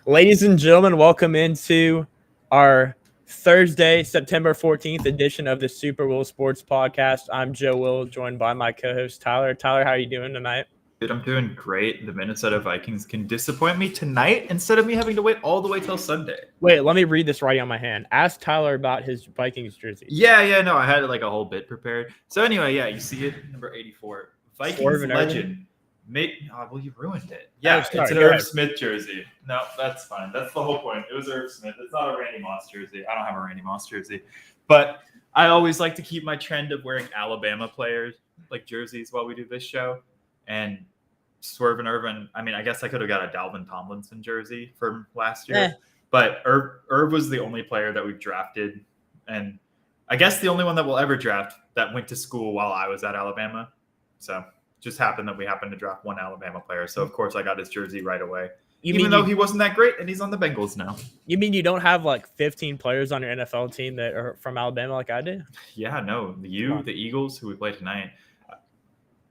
Ladies and gentlemen, welcome into our Thursday, September 14th edition of the Super Will Sports Podcast. I'm Joe Will, joined by my co-host Tyler. Tyler, how are you doing tonight? Dude, I'm doing great. The Minnesota Vikings can disappoint me tonight instead of me having to wait all the way till Sunday. Wait, let me read this right on my hand. Ask Tyler about his Vikings jersey. No, I had like a whole bit prepared. So anyway, you see it, number 84, Vikings legend. Well, you ruined it. Yeah, sorry, it's an Irv Smith jersey. No, that's fine. That's the whole point. It was Irv Smith. It's not a Randy Moss jersey. I don't have a Randy Moss jersey, but I always like to keep my trend of wearing Alabama players like jerseys while we do this show, and Swerve and Irvin. I mean, I guess I could have got a Dalvin Tomlinson jersey from last year, but Irv was the only player that we've drafted, and I guess the only one that we'll ever draft that went to school while I was at Alabama. So just happened that we happened to draft one Alabama player. So of course I got his jersey right away. Even though he wasn't that great, and he's on the Bengals now. You mean you don't have like 15 players on your NFL team that are from Alabama like I did? Yeah, no. The Eagles, who we play tonight.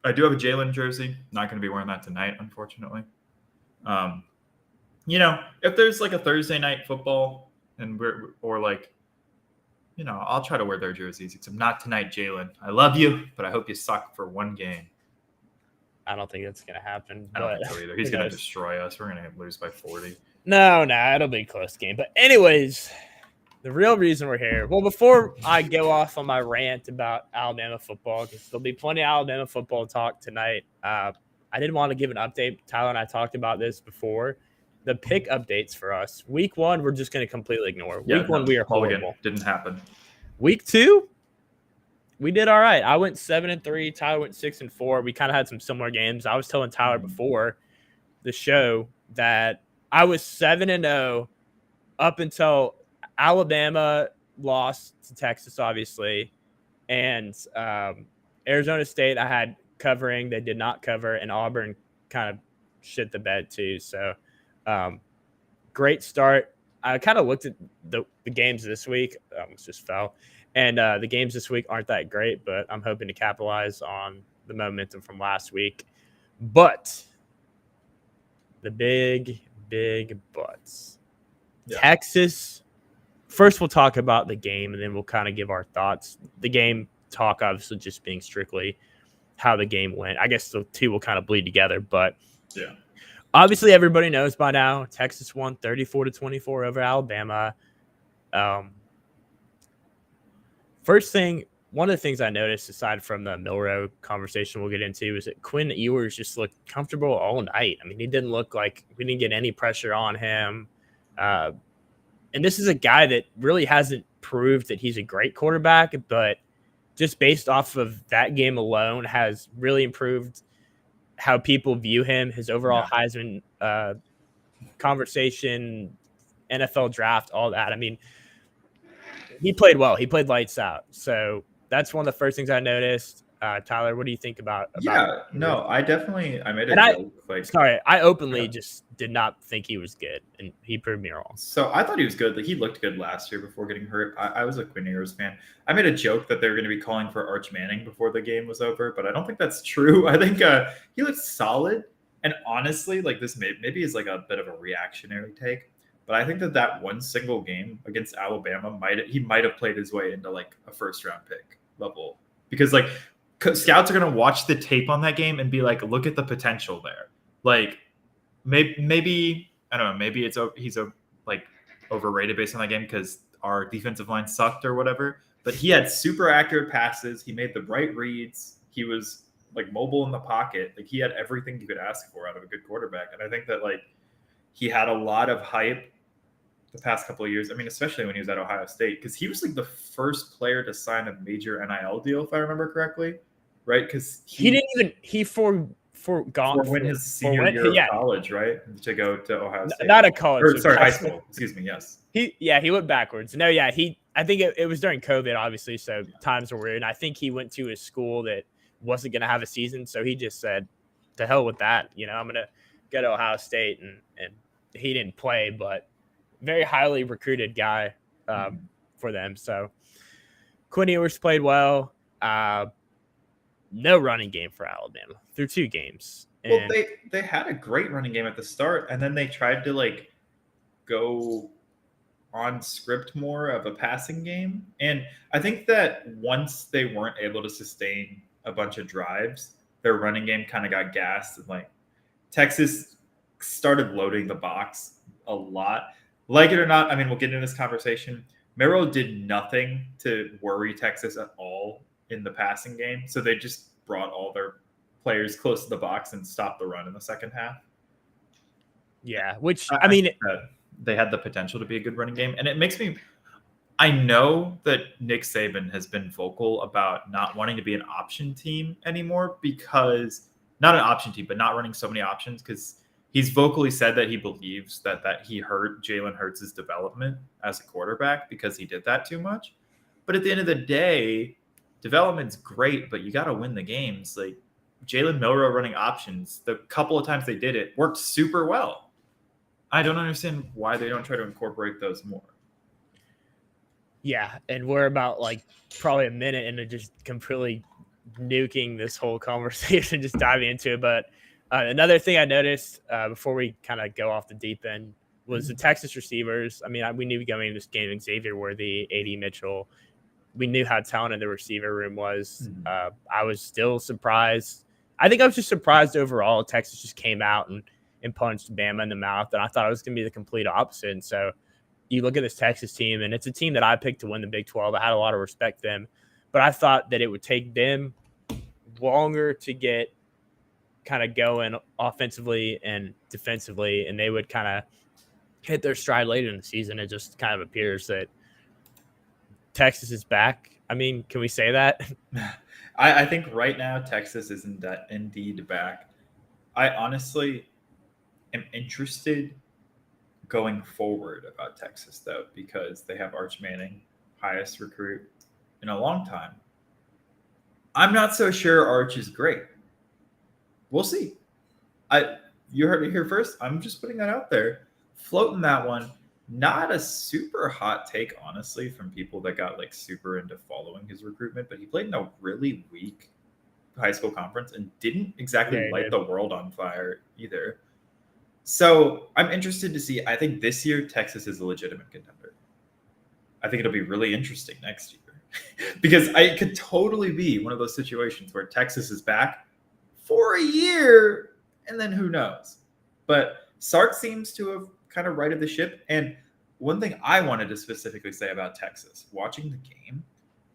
I do have a Jalen jersey. Not going to be wearing that tonight, unfortunately. If there's like a Thursday night football and I'll try to wear their jerseys. Except not tonight, Jalen. I love you, but I hope you suck for one game. I don't think that's going to happen. I don't think so either. He's going to destroy us. We're going to lose by 40. No, it'll be a close game. But anyways, the real reason we're here. Well, before I go off on my rant about Alabama football, because there'll be plenty of Alabama football talk tonight, I did want to give an update. Tyler and I talked about this before. The pick updates for us. Week 1, we're just going to completely ignore. Week 1, we are horrible. Didn't happen. Week 2, we did all right. I went 7-3. Tyler went 6-4. We kind of had some similar games. I was telling Tyler before the show that I was 7-0 up until Alabama lost to Texas, obviously, and Arizona State I had covering. They did not cover, and Auburn kind of shit the bed too. So great start. I kind of looked at the games this week. Almost just fell. And the games this week aren't that great, but I'm hoping to capitalize on the momentum from last week. But the big buts. Yeah. Texas. First, we'll talk about the game, and then we'll kind of give our thoughts. The game talk, obviously, just being strictly how the game went. I guess the two will kind of bleed together, but yeah. Obviously, everybody knows by now Texas won 34-24 over Alabama. First thing, one of the things I noticed, aside from the Milroe conversation we'll get into, is that Quinn Ewers just looked comfortable all night. I mean, he didn't look like we didn't get any pressure on him. And this is a guy that really hasn't proved that he's a great quarterback, but just based off of that game alone has really improved how people view him, his overall Heisman conversation, NFL draft, all that. I mean, he played well. He played lights out. So that's one of the first things I noticed. Tyler, what do you think about I made a joke. I openly just did not think he was good, and he proved me wrong. So I thought he was good. He looked good last year before getting hurt. I was a Quinn Ewers fan. I made a joke that they were going to be calling for Arch Manning before the game was over, but I don't think that's true. I think he looked solid. And honestly, this maybe is like a bit of a reactionary take, but I think that one single game against Alabama he might have played his way into like a first round pick level, because scouts are going to watch the tape on that game and be like, look at the potential there. Like maybe I don't know, maybe he's overrated based on that game because our defensive line sucked or whatever, but he had super accurate passes. He made the right reads. He was mobile in the pocket. He had everything you could ask for out of a good quarterback. And I think that he had a lot of hype the past couple of years. I mean, especially when he was at Ohio State, because he was the first player to sign a major NIL deal, if I remember correctly. Right, because he forgot when his senior year of college, right, to go to Ohio State. Not a college, high school. Excuse me. Yes. He went backwards. No, yeah, I think it was during COVID, obviously, so times were weird. And I think he went to a school that wasn't going to have a season, so he just said, "To hell with that." I'm going to go to Ohio State, and he didn't play, but very highly recruited guy for them. So Quinn Ewers played well. No running game for Alabama through 2 games. Well, they had a great running game at the start, and then they tried to go on script more of a passing game. And I think that once they weren't able to sustain a bunch of drives, their running game kind of got gassed, and like Texas started loading the box a lot. Like it or not, I mean, we'll get into this conversation. Merrill did nothing to worry Texas at all in the passing game. So they just brought all their players close to the box and stopped the run in the second half. Yeah, which I mean, they had the potential to be a good running game, and it makes me. I know that Nick Saban has been vocal about not wanting to be an option team anymore, because not an option team, but not running so many options, because he's vocally said that he believes that he hurt Jalen Hurts' development as a quarterback because he did that too much. But at the end of the day, development's great, but you got to win the games. Like Jalen Milroe running options, the couple of times they did it worked super well. I don't understand why they don't try to incorporate those more. Yeah, and we're about like probably a minute into just completely nuking this whole conversation, just diving into it. But another thing I noticed before we kind of go off the deep end was the Texas receivers. I mean, we knew going into this game, Xavier Worthy, AD Mitchell, we knew how talented the receiver room was. I was still surprised. I think I was just surprised overall. Texas just came out and punched Bama in the mouth, and I thought it was going to be the complete opposite. And so you look at this Texas team, and it's a team that I picked to win the Big 12. I had a lot of respect for them, but I thought that it would take them longer to get kind of going offensively and defensively, and they would kind of hit their stride later in the season. It just kind of appears that Texas is back. I mean, can we say that? I think right now Texas is indeed back. I honestly am interested going forward about Texas, though, because they have Arch Manning, highest recruit in a long time. I'm not so sure Arch is great. We'll see. You heard it here first. I'm just putting that out there, floating that one. Not a super hot take, honestly, from people that got like super into following his recruitment, but he played in a really weak high school conference and didn't exactly light the world on fire either. So I'm interested to see. I think this year Texas is a legitimate contender. I think it'll be really interesting next year because it could totally be one of those situations where Texas is back for a year and then who knows. But Sark seems to have kind of righted the ship. And one thing I wanted to specifically say about Texas, watching the game,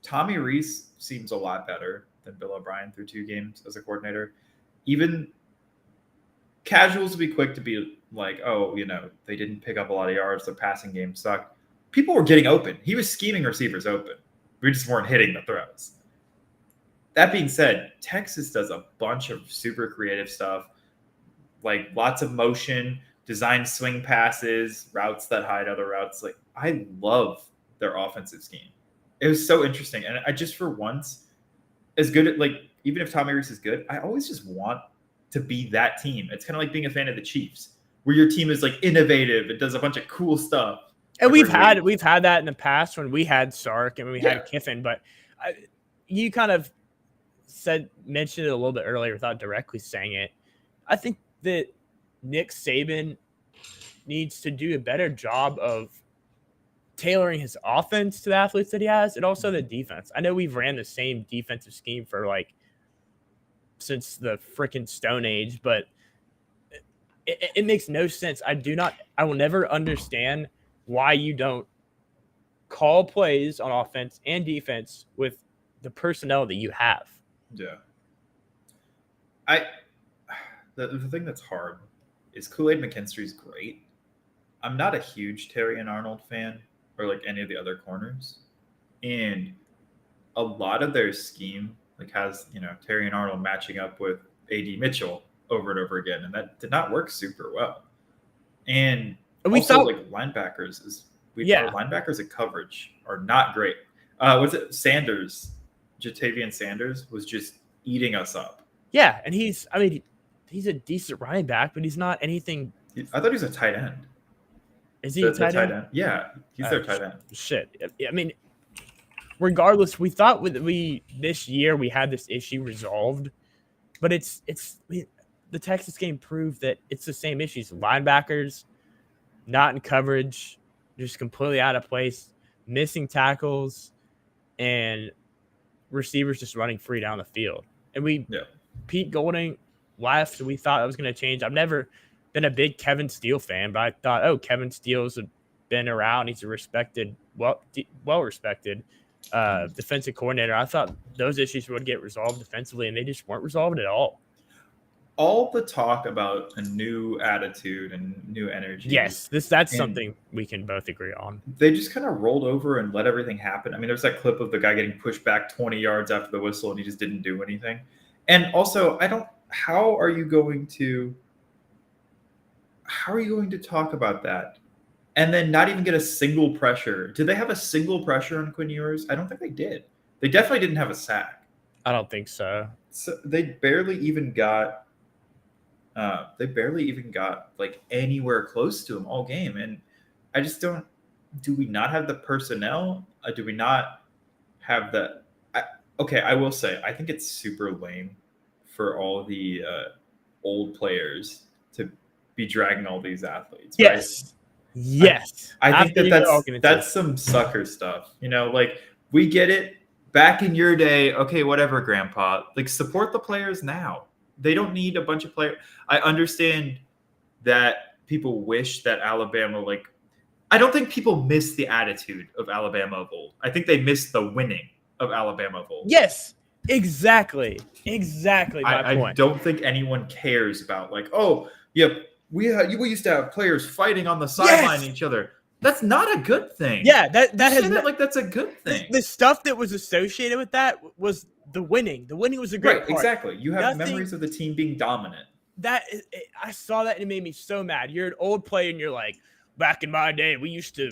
Tommy Rees seems a lot better than Bill O'Brien through 2 games as a coordinator. Even casuals will be quick to be like, oh, they didn't pick up a lot of yards. Their passing game sucked. People were getting open. He was scheming receivers open. We just weren't hitting the throws. That being said, Texas does a bunch of super creative stuff, like lots of motion, design swing passes, routes that hide other routes. Like, I love their offensive scheme. It was so interesting. And I just, for once, as good at, like, even if Tommy Rees is good, I always just want to be that team. It's kind of like being a fan of the Chiefs, where your team is like innovative. It does a bunch of cool stuff. And we've had that in the past when we had Sark and when we had Kiffin, but you kind of mentioned it a little bit earlier without directly saying it. I think that Nick Saban needs to do a better job of tailoring his offense to the athletes that he has and also the defense. I know we've ran the same defensive scheme for since the freaking Stone Age, but it makes no sense. I will never understand why you don't call plays on offense and defense with the personnel that you have. Yeah. The thing that's hard is Kool-Aid McKinstry's great. I'm not a huge Terry and Arnold fan or like any of the other corners. And a lot of their scheme has, Terry and Arnold matching up with AD Mitchell over and over again. And that did not work super well. And we also linebackers linebackers at coverage are not great. Was it Sanders? Jatavian Sanders was just eating us up. Yeah, and he's a decent running back, but he's not anything. I thought he was a tight end. Is he a tight end? Yeah, he's their tight end. Shit. I mean, regardless, we thought this year we had this issue resolved, but the Texas game proved that it's the same issues. Linebackers, not in coverage, just completely out of place, missing tackles, and receivers just running free down the field. And Pete Golding left. We thought that was going to change. I've never been a big Kevin Steele fan, but I thought, oh, Kevin Steele's been around. He's a respected, well-respected defensive coordinator. I thought those issues would get resolved defensively, and they just weren't resolved at all. All the talk about a new attitude and new energy. Yes, that's something we can both agree on. They just kind of rolled over and let everything happen. I mean, there's that clip of the guy getting pushed back 20 yards after the whistle, and he just didn't do anything. And also, how are you going to talk about that and then not even get a single pressure? Did they have a single pressure on Quinn Ewers? I don't think they did. They definitely didn't have a sack. I don't think so. So they barely even got like anywhere close to him all game. And I just do we not have the personnel? Do we not have the, I will say, I think it's super lame for all the old players to be dragging all these athletes. Yes. Right? Yes. I think that's some sucker stuff. Like, we get it back in your day. Okay, whatever, grandpa. Like, support the players now. They don't need a bunch of players. I understand that people wish that Alabama, like, I don't think people miss the attitude of Alabama of old. I think they miss the winning of Alabama of old. Yes, exactly. Exactly my point. I don't think anyone cares about, like, oh, yeah, we used to have players fighting on the sideline each other. That's not a good thing. Yeah, that's a good thing. The stuff that was associated with that was the winning. The winning was a great part. Exactly. You have memories of the team being dominant. I saw that and it made me so mad. You're an old player and you're like, back in my day, we used to,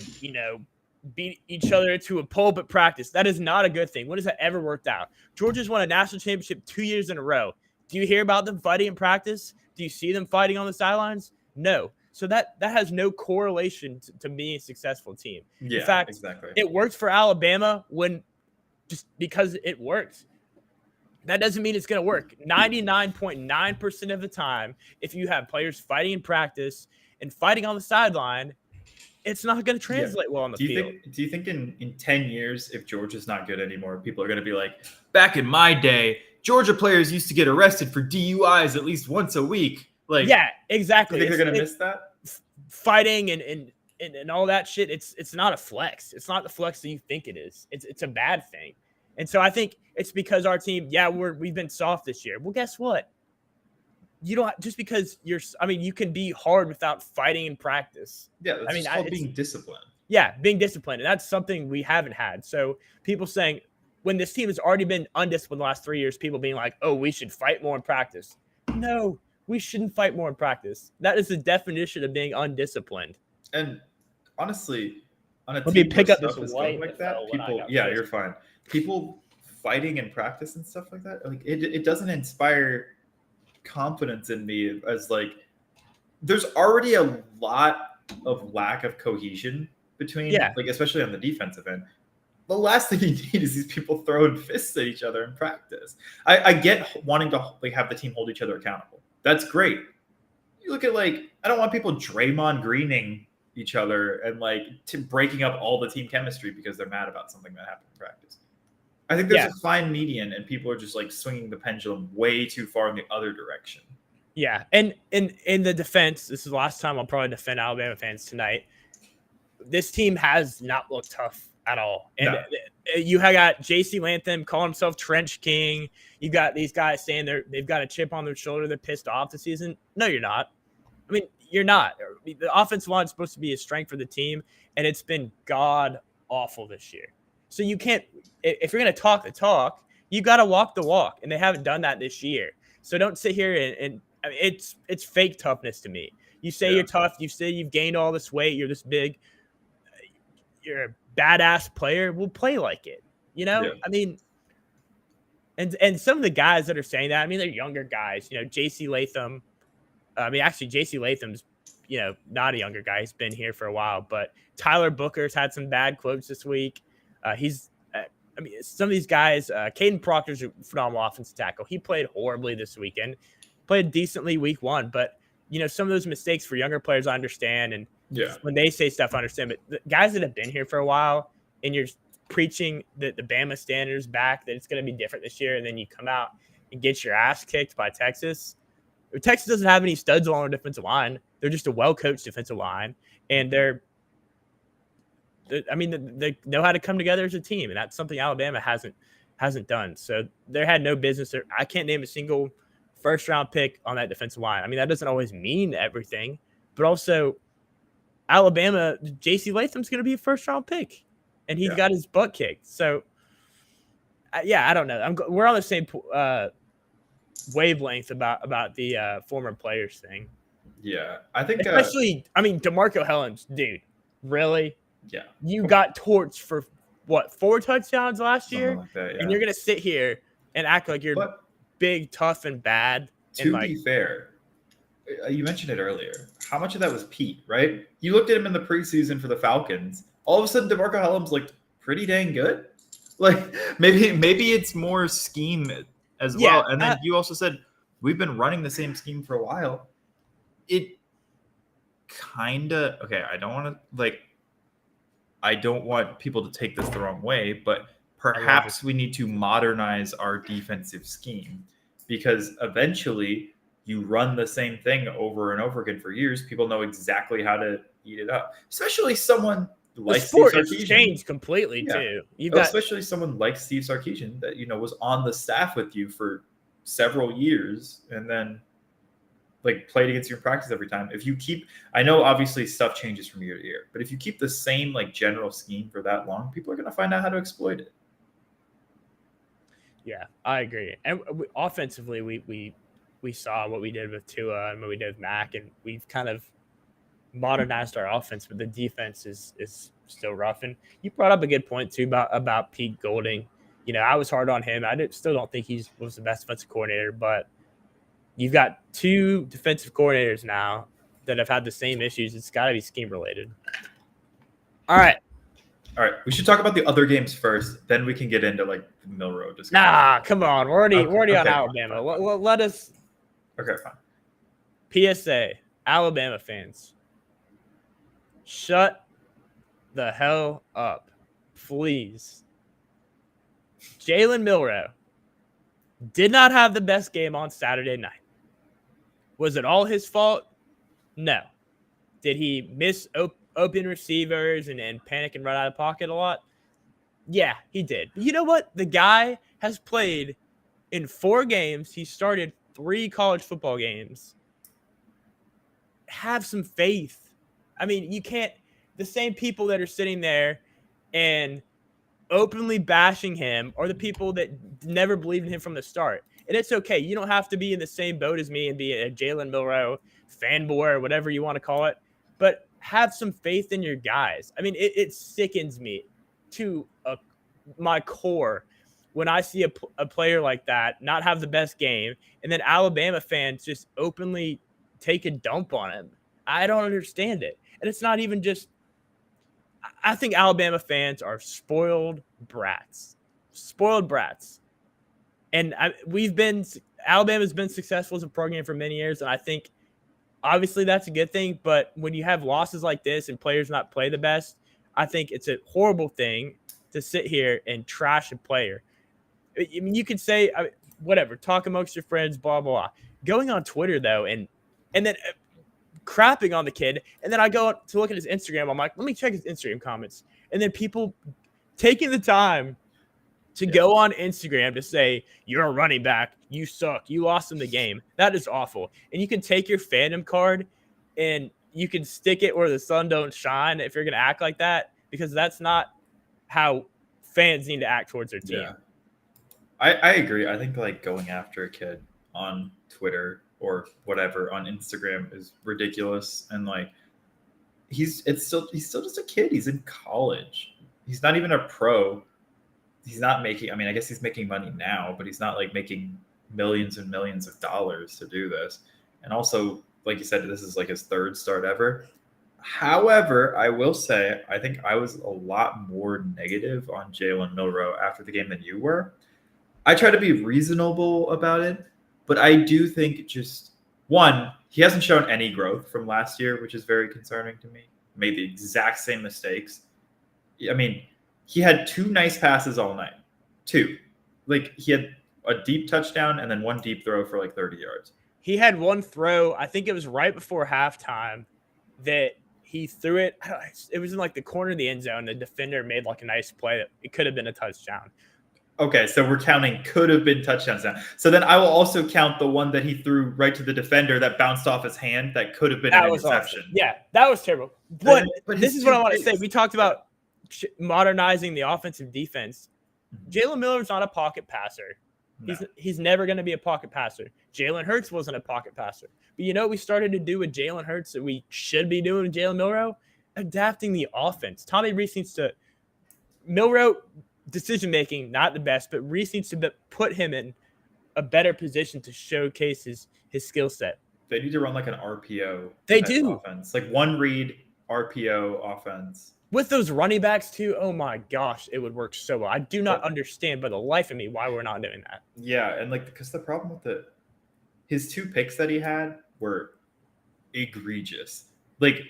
beat each other into a pulpit practice. That is not a good thing. When has that ever worked out? Georgia's won a national championship 2 years in a row. Do you hear about them fighting in practice? Do you see them fighting on the sidelines? No. So that has no correlation to being a successful team. Yeah, in fact, exactly. It worked for Alabama just because it worked. That doesn't mean it's going to work. 99.9% of the time, if you have players fighting in practice and fighting on the sideline, it's not going to translate well on the field. Do you think in 10 years, if Georgia's not good anymore, people are going to be like, back in my day, Georgia players used to get arrested for DUIs at least once a week? Like, yeah, exactly. You think they're going to miss that? Fighting and all that shit, it's not a flex. It's not the flex that you think it is. It's a bad thing. And so I think it's because our team, we've been soft this year. Well, guess what? You don't just because you can be hard without fighting in practice. Yeah, that's called being disciplined. Yeah, being disciplined. And that's something we haven't had. So people saying when this team has already been undisciplined the last 3 years, people being like, oh, we should fight more in practice. No, we shouldn't fight more in practice. That is the definition of being undisciplined. And honestly, on a let me pick up this white like that, you're fine. People fighting in practice and stuff like that, like it doesn't inspire confidence in me, as like there's already a lot of lack of cohesion between like, especially on the defensive end. The last thing you need is these people throwing fists at each other in practice. I get wanting to have the team hold each other accountable. That's great. You look at I don't want people Draymond Greening each other and breaking up all the team chemistry because they're mad about something that happened in practice. I think there's a fine median, and people are just swinging the pendulum way too far in the other direction. Yeah, and in the defense, this is the last time I'll probably defend Alabama fans tonight. This team has not looked tough at all. And you have got J.C. Latham calling himself Trench King. You got these guys saying they've got a chip on their shoulder. They're pissed off this season. No, you're not. I mean, you're not. The offensive line is supposed to be a strength for the team, and it's been god awful this year. So you can't – if you're going to talk the talk, you got to walk the walk, and they haven't done that this year. So don't sit here and I mean, it's fake toughness to me. You say you're tough. You say you've gained all this weight. You're this big. You're a badass player. We'll play like it. I mean, and some of the guys that are saying that, I mean, they're younger guys. J.C. Latham. I mean, actually, J.C. Latham's, not a younger guy. He's been here for a while. But Tyler Booker's had some bad quotes this week. Some of these guys, Caden Proctor's a phenomenal offensive tackle. He played horribly this weekend. Played decently week one. But, some of those mistakes for younger players, I understand. And Yeah. when they say stuff, I understand. But the guys that have been here for a while and you're preaching the Bama standards back, that it's going to be different this year, and then you come out and get your ass kicked by Texas. Texas doesn't have any studs along their defensive line. They're just a well-coached defensive line, and they know how to come together as a team, and that's something Alabama hasn't done. So they had no business. I can't name a single first-round pick on that defensive line. I mean, that doesn't always mean everything, but also Alabama, J.C. Latham's going to be a first-round pick, and he's got his butt kicked. So, I don't know. We're on the same wavelength about the former players thing. Yeah, I think especially, DeMarco Hellens, dude, really? Yeah, you got torched for what, 4 touchdowns last year, like that, and you're gonna sit here and act like you're big, tough, and bad. To be fair, you mentioned it earlier. How much of that was Pete? Right? You looked at him in the preseason for the Falcons. All of a sudden, DeMarco Hellens looked pretty dang good. Like maybe it's more scheme as well. And then you also said we've been running the same scheme for a while. It kind of I don't want people to take this the wrong way, but perhaps we need to modernize our defensive scheme, because eventually you run the same thing over and over again for years. People know exactly how to eat it up, especially someone like Steve Sarkisian. It's changed completely too. Especially someone like Steve Sarkisian that was on the staff with you for several years and then played against you in practice every time. If you keep, I know obviously stuff changes from year to year, but if you keep the same general scheme for that long, people are going to find out how to exploit it. Yeah, I agree. And offensively, we saw what we did with Tua and what we did with Mac, and we've kind of modernized our offense, but the defense is still rough. And you brought up a good point too about Pete Golding. I was hard on him. I still don't think he was the best defensive coordinator, but you've got 2 defensive coordinators now that have had the same issues. It's got to be scheme related. All right. We should talk about the other games first. Then we can get into the Milroe discussion. Nah, come on. We're already on Alabama. Fine. Let us. Okay, fine. PSA, Alabama fans, shut the hell up, please. Jalen Milroe did not have the best game on Saturday night. Was it all his fault? No. Did he miss open receivers and panic and run out of pocket a lot? Yeah, he did. But you know what? The guy has played in 4 games. He started 3 college football games. Have some faith. I mean, you can't – the same people that are sitting there and openly bashing him are the people that never believed in him from the start. And it's okay. You don't have to be in the same boat as me and be a Jalen Milroe fanboy or whatever you want to call it. But have some faith in your guys. I mean, it sickens me to my core when I see a player like that not have the best game, and then Alabama fans just openly take a dump on him. I don't understand it. And it's not even just – I think Alabama fans are spoiled brats. Spoiled brats. And Alabama's been successful as a program for many years, and I think obviously that's a good thing. But when you have losses like this and players not play the best, I think it's a horrible thing to sit here and trash a player. I mean, you could say whatever, talk amongst your friends, blah blah. Going on Twitter though, and then crapping on the kid, and then I go to look at his Instagram. I'm like, let me check his Instagram comments, and then people taking the time to go on Instagram to say, you're a running back, you suck, you lost in the game. That is awful. And you can take your fandom card and you can stick it where the sun don't shine if you're going to act like that, because that's not how fans need to act towards their team. Yeah. I agree. I think going after a kid on Twitter or whatever on Instagram is ridiculous. And he's still just a kid. He's in college. He's not even a pro. He's not making, I guess he's making money now, but he's not making millions and millions of dollars to do this. And also, like you said, this is his 3rd start ever. However, I will say, I think I was a lot more negative on Jalen Milroe after the game than you were. I try to be reasonable about it, but I do think he hasn't shown any growth from last year, which is very concerning to me. made the exact same mistakes. I mean, he had 2 nice passes all night. 2. Like, he had a deep touchdown and then 1 deep throw for like 30 yards. He had one throw, I think it was right before halftime, that he threw it. It was in like the corner of the end zone. The defender made like a nice play. It could have been a touchdown. Okay, so we're counting could have been touchdowns now. So then I will also count the one that he threw right to the defender that bounced off his hand that could have been an interception. Awesome. Yeah, that was terrible. But this is what I want to say. We talked about modernizing the offensive defense. Jalen Miller's not a pocket passer. No. He's never going to be a pocket passer. Jalen Hurts wasn't a pocket passer. But you know what we started to do with Jalen Hurts that we should be doing with Jalen Milroe? Adapting the offense. Tommy Reese needs to – Milroe decision-making, not the best, but Reese needs to put him in a better position to showcase his skill set. They need to run like an RPO offense. Like one read RPO offense. With those running backs too, oh my gosh, it would work so well. I do not understand by the life of me why we're not doing that. Yeah, and like because the problem with his 2 picks that he had were egregious. Like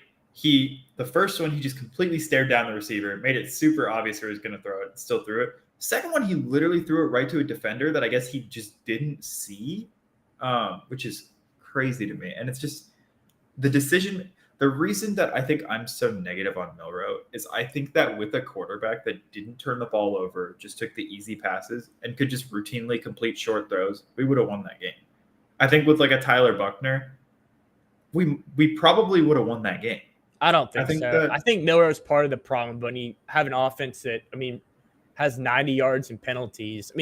the first one he just completely stared down the receiver, made it super obvious where he was going to throw it, still threw it. Second one he literally threw it right to a defender that I guess he just didn't see, which is crazy to me. And it's just the decision. The reason that I think I'm so negative on Milroe is I think that with a quarterback that didn't turn the ball over, just took the easy passes and could just routinely complete short throws, we would have won that game. I think with like a Tyler Buckner, we probably would have won that game. I don't think so. I think Milroe's part of the problem when you have an offense that, has 90 yards and penalties.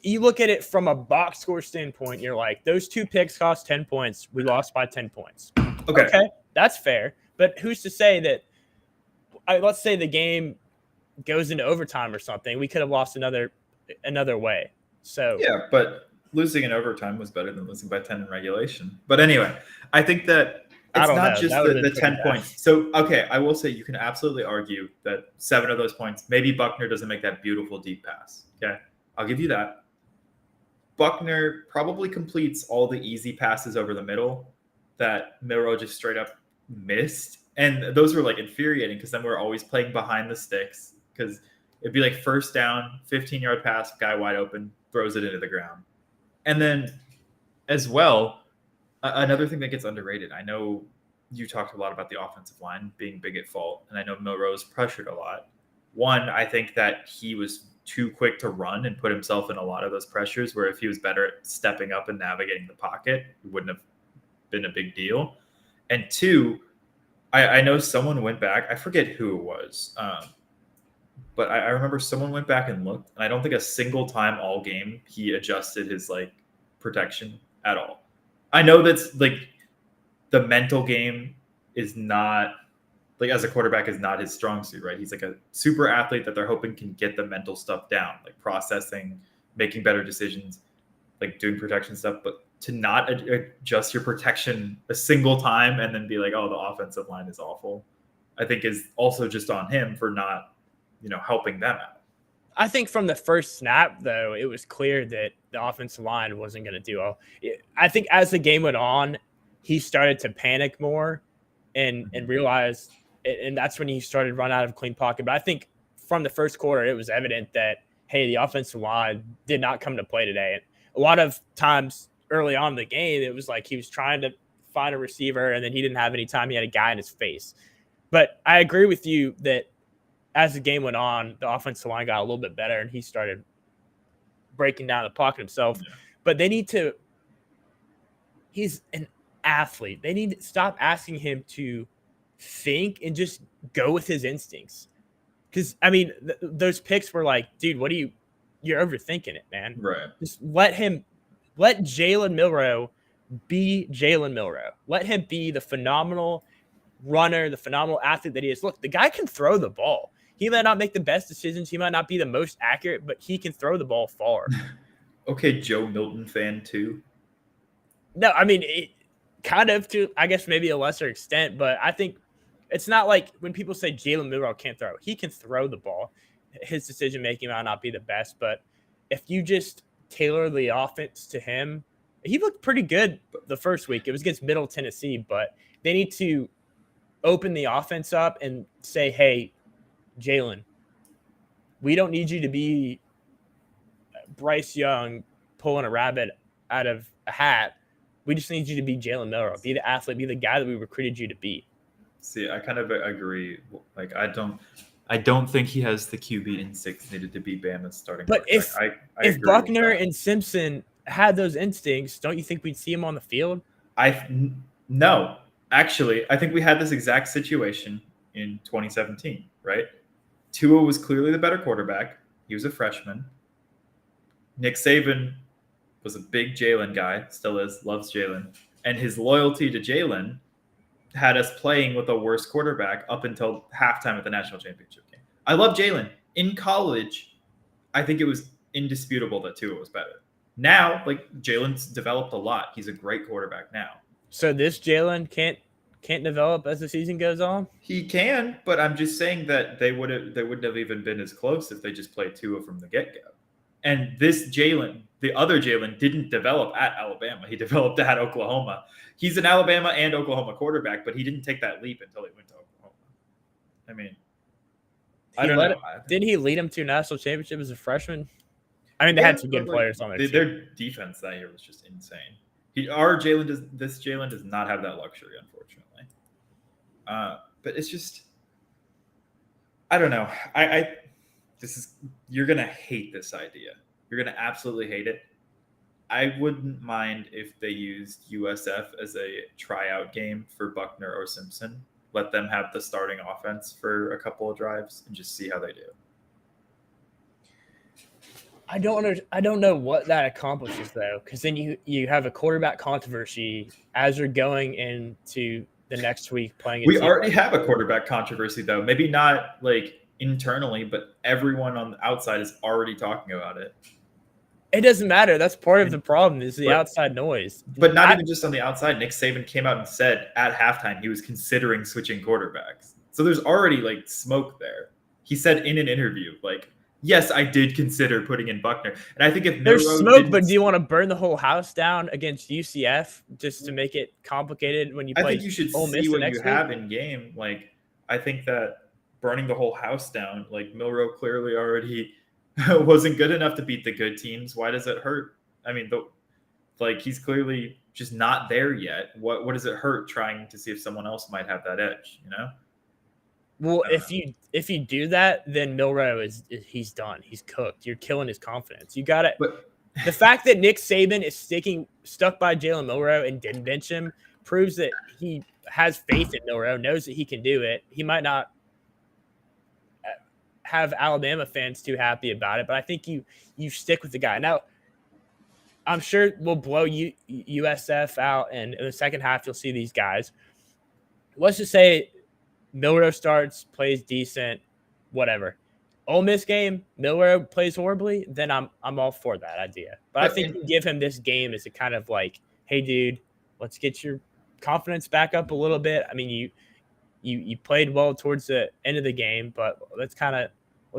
You look at it from a box score standpoint, you're like, those 2 picks cost 10 points. We lost by 10 points. Okay. That's fair, but who's to say that? Let's say the game goes into overtime or something. We could have lost another way. So yeah, but losing in overtime was better than losing by 10 in regulation. But anyway, I think that it's not just the 10 points. So okay, I will say you can absolutely argue that 7 of those points, maybe Buckner doesn't make that beautiful deep pass. Okay, I'll give you that. Buckner probably completes all the easy passes over the middle that Milroe just straight up missed, and those were like infuriating because then we're always playing behind the sticks because it'd be like first down, 15-yard pass, guy wide open, throws it into the ground. And then as well, another thing that gets underrated, I know you talked a lot about the offensive line being big at fault, and I know Milroe's pressured a lot. One, I think that he was too quick to run and put himself in a lot of those pressures where if he was better at stepping up and navigating the pocket, it wouldn't have been a big deal. And 2, I know someone went back. I forget who it was, but I remember someone went back and looked, and I don't think a single time all game he adjusted his like protection at all. I know that's like the mental game is not like as a quarterback is not his strong suit, right? He's like a super athlete that they're hoping can get the mental stuff down, like processing, making better decisions, like doing protection stuff, but to not adjust your protection a single time and then be like, oh, the offensive line is awful, I think is also just on him for not, helping them out. I think from the first snap, though, it was clear that the offensive line wasn't going to do well. I think as the game went on, he started to panic more and realize, and that's when he started to run out of clean pocket. But I think from the first quarter, it was evident that, hey, the offensive line did not come to play today. And a lot of times early on in the game, it was like he was trying to find a receiver, and then he didn't have any time. He had a guy in his face. But I agree with you that as the game went on, the offensive line got a little bit better, and he started breaking down the pocket himself. Yeah. But they need to – he's an athlete. They need to stop asking him to think and just go with his instincts. Because, those picks were like, dude, you're overthinking it, man. Right. Just let Jalen Milroe be Jalen Milroe. Let him be the phenomenal runner, the phenomenal athlete that he is. Look, the guy can throw the ball. He might not make the best decisions. He might not be the most accurate, but he can throw the ball far. Okay, Joe Milton fan too. No, kind of to, I guess, maybe a lesser extent, but I think it's not like when people say Jalen Milroe can't throw. He can throw the ball. His decision-making might not be the best, but if you just tailor the offense to him, he looked pretty good the first week. It was against Middle Tennessee, but they need to open the offense up and say, hey, Jalen, we don't need you to be Bryce Young pulling a rabbit out of a hat. We just need you to be Jalen Milroe, be the athlete, be the guy that we recruited you to be. See, I kind of agree. Like, I don't think he has the QB instincts needed to be Bama's starting. But if agree Buckner and Simpson had those instincts, don't you think we'd see him on the field? No, actually, I think we had this exact situation in 2017, right? Tua was clearly the better quarterback. He was a freshman. Nick Saban was a big Jalen guy, still is, loves Jalen. And his loyalty to Jalen had us playing with a worse quarterback up until halftime at the national championship game. I love Jalen. In college, I think it was indisputable that Tua was better. Now, like, Jalen's developed a lot. He's a great quarterback now. So this Jalen can't develop as the season goes on? He can, but I'm just saying that they wouldn't have even been as close if they just played Tua from the get-go. And this Jalen, the other Jalen, didn't develop at Alabama. He developed at Oklahoma. He's an Alabama and Oklahoma quarterback, but he didn't take that leap until he went to Oklahoma. I mean, I don't know. Didn't he lead him to a national championship as a freshman? I mean, they had some good players on their team. Their defense that year was just insane. This Jalen does not have that luxury, unfortunately. But it's just, I don't know. You're gonna hate this idea. You're gonna absolutely hate it. I wouldn't mind if they used USF as a tryout game for Buckner or Simpson. Let them have the starting offense for a couple of drives and just see how they do. I don't know what that accomplishes though, because then you have a quarterback controversy as you're going into the next week playing. We already have a quarterback controversy though. Maybe not like internally, but everyone on the outside is already talking about it. It doesn't matter. That's part of the problem is the outside noise. But not even just on the outside. Nick Saban came out and said at halftime he was considering switching quarterbacks. So there's already like smoke there. He said in an interview, like, yes, I did consider putting in Buckner. And I think if there's smoke, but do you want to burn the whole house down against UCF just to make it complicated when you play? I think you should see what you have in game. Like, I think that burning the whole house down, like Milroe clearly already wasn't good enough to beat the good teams. Why does it hurt? I mean, he's clearly just not there yet. What does it hurt trying to see if someone else might have that edge, you know? Well, if you do that, then Milroe he's done. He's cooked. You're killing his confidence. You got it. The fact that Nick Saban is stuck by Jalen Milroe and didn't bench him proves that he has faith in Milroe, knows that he can do it. He might not have Alabama fans too happy about it, but I think you stick with the guy. Now, I'm sure we'll blow USF out, and in the second half, you'll see these guys. Let's just say Milroe starts, plays decent, whatever. Ole Miss game, Milroe plays horribly, then I'm all for that idea. But I think you give him this game as a kind of like, hey, dude, let's get your confidence back up a little bit. I mean, you played well towards the end of the game, but let's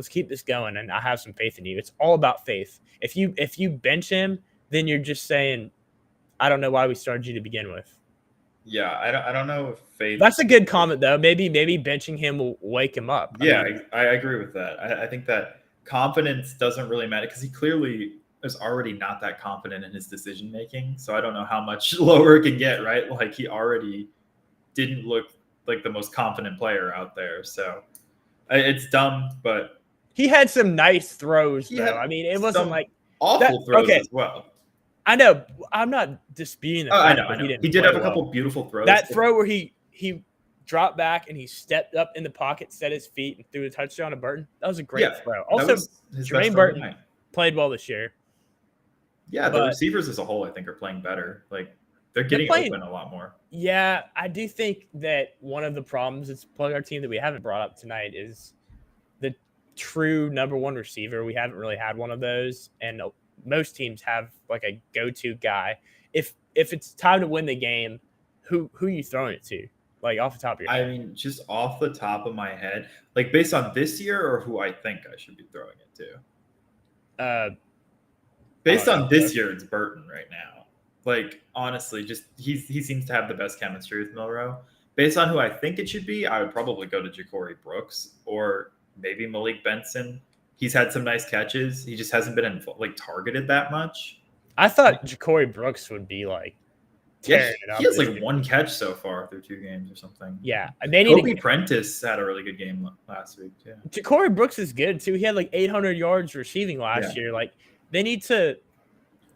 keep this going, and I have some faith in you. It's all about faith. If you bench him, then you're just saying, I don't know why we started you to begin with. Yeah, I don't know if faith. That's a good comment though. Maybe benching him will wake him up. I agree with that. I think that confidence doesn't really matter because he clearly is already not that confident in his decision making. So I don't know how much lower it can get, right? Like he already didn't look like the most confident player out there. So it's dumb, but he had some nice throws though. I mean, it wasn't like awful throws as well. I know. I'm not disputing that. I know. He did have a couple beautiful throws. That throw where he dropped back and he stepped up in the pocket, set his feet, and threw a touchdown to Burton. That was a great throw. Also, Jermaine Burton played well this year. Yeah, the receivers as a whole, I think, are playing better. Like they're getting open a lot more. Yeah, I do think that one of the problems that's plaguing our team that we haven't brought up tonight is the true number one receiver. We haven't really had one of those, and most teams have like a go-to guy. If it's time to win the game, who are you throwing it to? Like off the top of your head? I mean, just off the top of my head, like based on this year or who I think I should be throwing it to. Based on this year, it's Burton right now. Like honestly, just he seems to have the best chemistry with Milroe. based on who I think it should be, I would probably go to Ja'Cory Brooks or maybe Malik Benson. He's had some nice catches. He just hasn't been targeted that much. I thought Ja'Cory Brooks would be like tearing it up. He has like one catch so far through 2 games or something. Yeah, they need Kobe Prentice had a really good game last week too. Ja'Cory Brooks is good too. He had like 800 yards receiving last year. Like they need to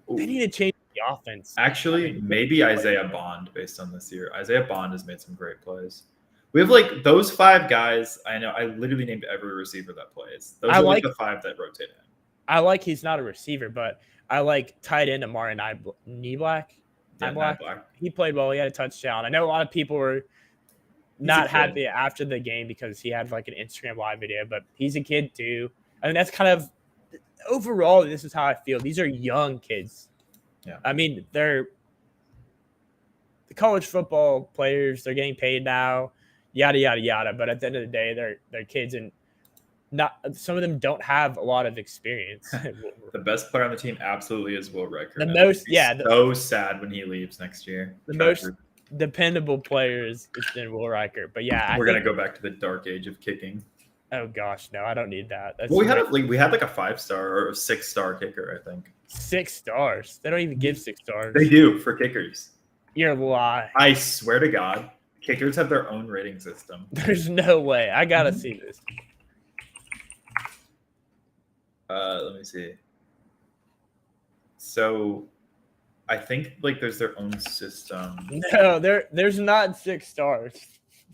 change the offense. Actually, maybe Isaiah Bond based on this year. Isaiah Bond has made some great plays. We have like those 5 guys. I know I literally named every receiver that plays. Those are like the 5 that rotate in. I like he's not a receiver, but I like tight end Amari Niblack. He played well. He had a touchdown. I know a lot of people were not happy after the game because he had like an Instagram live video, but he's a kid too. I mean, that's kind of overall, this is how I feel. These are young kids. Yeah. I mean, they're the college football players. They're getting paid now, yada, yada, yada. But at the end of the day, they're kids, and not some of them don't have a lot of experience. The best player on the team absolutely is Will Riker. So sad when he leaves next year. The most dependable players has been Will Riker. But yeah, we're gonna go back to the dark age of kicking. Oh gosh, no, I don't need that. We had like a 5-star or a 6-star kicker, I think. 6 stars? They don't even give 6 stars. They do for kickers. You're a lie. I swear to God, kickers have their own rating system. There's no way. I gotta see this. Let me see. So, I think like there's their own system. No, there's not 6 stars.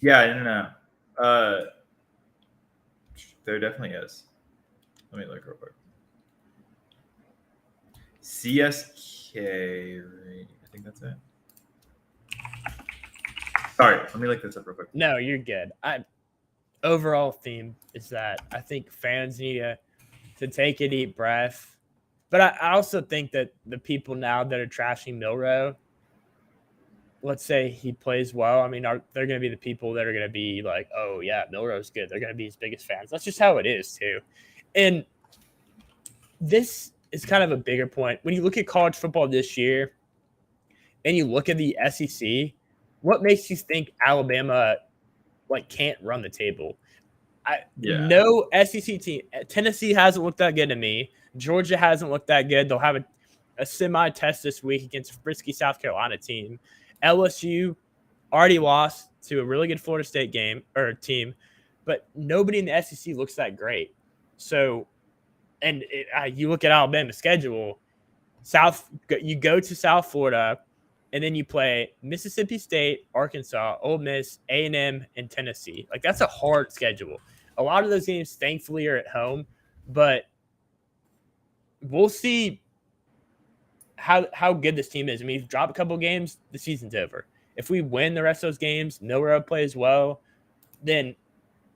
Yeah, no. There definitely is. Let me look real quick. CSK, right? I think that's it. Sorry, let me look this up real quick. No, you're good. Overall theme is that I think fans need to take a deep breath. But I also think that the people now that are trashing Milroe, let's say he plays well. I mean, they're going to be the people that are going to be like, oh, yeah, Milroe's good. They're going to be his biggest fans. That's just how it is, too. And this is kind of a bigger point. When you look at college football this year and you look at the SEC, what makes you think Alabama can't run the table? No SEC team. Tennessee hasn't looked that good to me. Georgia hasn't looked that good. They'll have a semi-test this week against a frisky South Carolina team. LSU already lost to a really good Florida State team, but nobody in the SEC looks that great. So, and you look at Alabama's schedule, you go to South Florida, and then you play Mississippi State, Arkansas, Ole Miss, A&M, and Tennessee. Like, that's a hard schedule. A lot of those games, thankfully, are at home, but we'll see how good this team is. I mean, if you drop a couple games, the season's over. If we win the rest of those games, Milroe plays well, then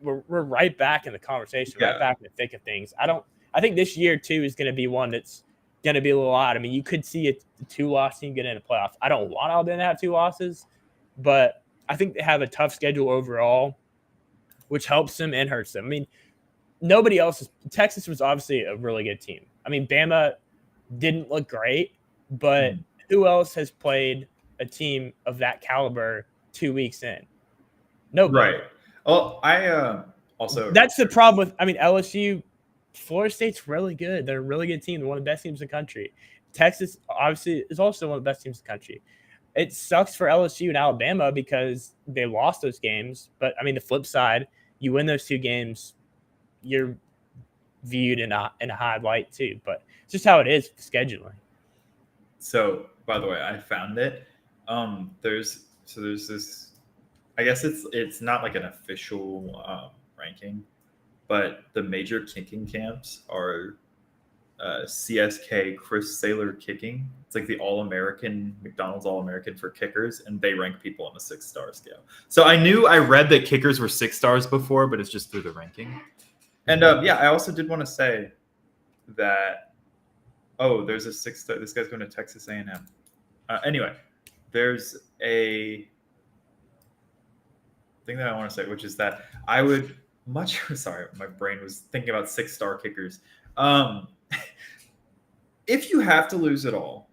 we're right back in the conversation, right back in the thick of things. I think this year, too, is going to be one that's going to be a little odd. I mean, you could see a 2-loss team get into playoffs. I don't want Alabama to have 2 losses, but I think they have a tough schedule overall, which helps them and hurts them. I mean, nobody else Texas was obviously a really good team. I mean, Bama didn't look great, but who else has played a team of that caliber 2 weeks in? Nobody. Right. Oh, I also. That's the problem with. I mean, LSU, Florida State's really good. They're a really good team. They're one of the best teams in the country. Texas obviously is also one of the best teams in the country. It sucks for LSU and Alabama because they lost those games. But I mean, the flip side, you win those 2 games, you're viewed in a high light too. But it's just how it is with scheduling. So, by the way, I found it. There's this. I guess it's not like an official ranking, but the major kicking camps are CSK Chris Saylor Kicking. It's like the All-American, McDonald's All-American for kickers, and they rank people on a 6-star scale. So I read that kickers were 6 stars before, but it's just through the ranking. And I also did want to say that there's a 6-star. This guy's going to Texas A&M. Anyway, there's a thing that I want to say, which is that I would sorry, my brain was thinking about 6-star kickers. If you have to lose it all,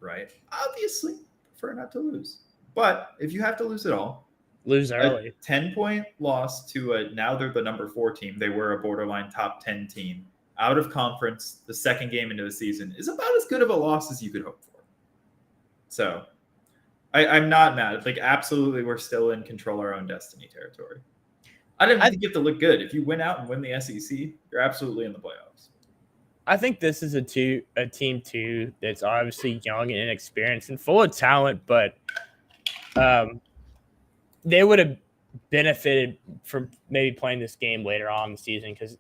right? Obviously, prefer not to lose. But if you have to lose it all, lose early. A 10-point loss to now they're the number 4 team. They were a borderline top 10 team. Out of conference, the second game into the season is about as good of a loss as you could hope for. So I'm not mad. Like, absolutely, we're still in control our own destiny territory. I don't even think you have to look good. If you win out and win the SEC, you're absolutely in the playoffs. I think this is a team too that's obviously young and inexperienced and full of talent, but they would have benefited from maybe playing this game later on in the season because